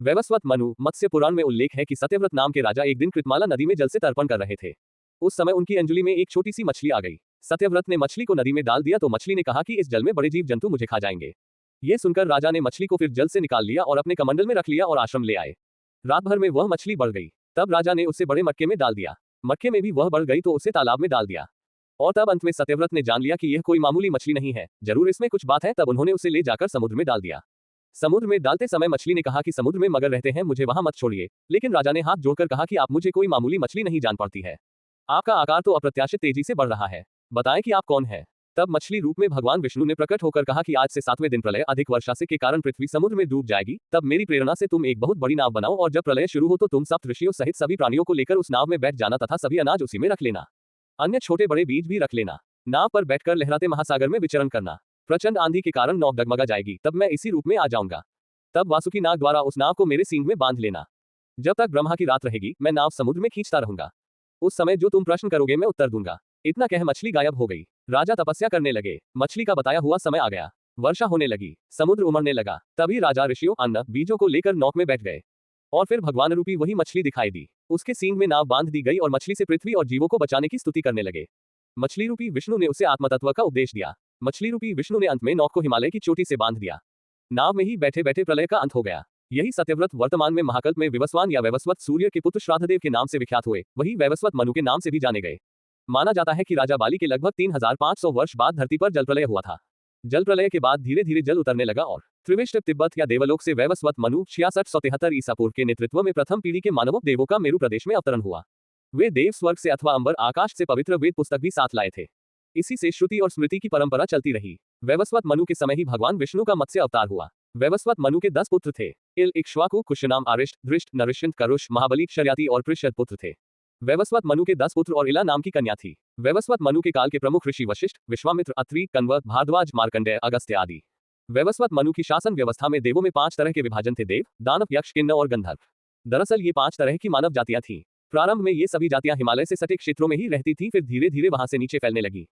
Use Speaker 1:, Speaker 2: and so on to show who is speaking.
Speaker 1: वैवस्वत मनु मत्स्य पुराण में उल्लेख है कि सत्यव्रत नाम के राजा एक दिन कृतमाला नदी में जल से तर्पण कर रहे थे। उस समय उनकी अंजुली में एक छोटी सी मछली आ गई। सत्यव्रत ने मछली को नदी में डाल दिया तो मछली ने कहा कि इस जल में बड़े जीव जंतु मुझे खा जाएंगे। ये सुनकर राजा ने मछली को फिर जल से निकाल लिया और अपने कमंडल में रख लिया और आश्रम ले आए। रात भर में वह मछली बढ़ गई। तब राजा ने उसे बड़े मटके में डाल दिया। मटके में भी वह बढ़ गई तो उसे तालाब में डाल दिया। और तब अंत में सत्यव्रत ने जान लिया कि यह कोई मामूली मछली नहीं है, जरूर इसमें कुछ बात है। तब उन्होंने उसे ले जाकर समुद्र में डाल दिया। समुद्र में डालते समय मछली ने कहा कि समुद्र में मगर रहते हैं, मुझे वहां मत छोड़िए। लेकिन राजा ने हाथ जोड़कर कहा कि आप मुझे कोई मामूली मछली नहीं जान पड़ती है। आपका आकार तो अप्रत्याशित तेजी से बढ़ रहा है। बताएं कि आप कौन है। तब मछली रूप में भगवान विष्णु ने प्रकट होकर कहा कि आज से 7वें दिन प्रलय अधिक वर्षा से के कारण पृथ्वी समुद्र में डूब जाएगी। तब मेरी प्रेरणा से तुम एक बहुत बड़ी नाव बनाओ और जब प्रलय शुरू हो तो तुम सप्त ऋषियों सहित सभी प्राणियों को लेकर उस नाव में बैठ जाना तथा सभी अनाज उसी में रख लेना। अन्य छोटे बड़े बीज भी रख लेना। नाव पर बैठकर लहराते महासागर में विचरण करना। प्रचंड आंधी के कारण नाव डगमगा जाएगी, तब मैं इसी रूप में आ जाऊंगा। तब वासुकी नाग द्वारा उस नाव को मेरे सींग में बांध लेना। जब तक ब्रह्मा की रात रहेगी मैं नाव समुद्र में खींचता रहूंगा। उस समय जो तुम प्रश्न करोगे मैं उत्तर दूंगा। इतना कह मछली गायब हो गई। राजा तपस्या करने लगे। मछली का बताया हुआ समय आ गया। वर्षा होने लगी। समुद्र उमड़ने लगा। तभी राजा ऋषियों अन्न बीजों को लेकर नौक में बैठ गए। और फिर भगवान रूपी वही मछली दिखाई दी। उसके सींग में नाव बांध दी गई और मछली से पृथ्वी और जीवों को बचाने की स्तुति करने लगे। मछली रूपी विष्णु ने उसे आत्मतत्व का उपदेश दिया। मछली रूपी विष्णु ने अंत में नौक को हिमालय की चोटी से बांध दिया। नाव में ही बैठे बैठे प्रलय का अंत हो गया। यही सत्यव्रत वर्तमान में महाकल्प में विवस्वान या वैवस्वत सूर्य के पुत्र श्राद्धदेव के नाम से विख्यात हुए। वही वैवस्वत मनु के नाम से भी जाने गए। माना जाता है कि राजा बाली के लगभग 3500 वर्ष बाद धरती पर जल प्रलय हुआ था। जल प्रलय के बाद धीरे धीरे जल उतरने लगा और त्रिविष्ट तिब्बत या देवलोक से वैवस्वत मनु 6673 ईसा पूर्व के नेतृत्व में प्रथम पीढ़ी के मानवों देवों का मेरु प्रदेश में अवतरण हुआ। वे देव स्वर्ग से अथवा अंबर आकाश से पवित्र वेद पुस्तक भी साथ लाए थे। इसी से श्रुति और स्मृति की परंपरा चलती रही। वैवस्वत मनु के समय ही भगवान विष्णु का मत्स्य अवतार हुआ। वैवस्वत मनु के 10 पुत्र थे। इल इक्ष्वाकु कुशनाम आरिष्ट धृष्ट नरिष्यंत करुष महाबली शर्याति और पृषद पुत्र थे। वैवस्वत मनु के 10 पुत्र और इला नाम की कन्या थी। वैवस्वत मनु के काल के प्रमुख ऋषि वशिष्ठ, विश्वामित्र, अत्रि, कण्व, भारद्वाज, मार्कंडेय, अगस्त्य आदि। वैवस्वत मनु की शासन व्यवस्था में देवों में 5 तरह के विभाजन थे: देव, दानव, यक्ष, किन्नर और गंधर्व। दरअसल ये 5 तरह की मानव जातियां थीं। प्रारंभ में ये सभी जातियां हिमालय से सटे क्षेत्रों में ही रहती थीं, फिर धीरे धीरे वहां से नीचे फैलने लगी।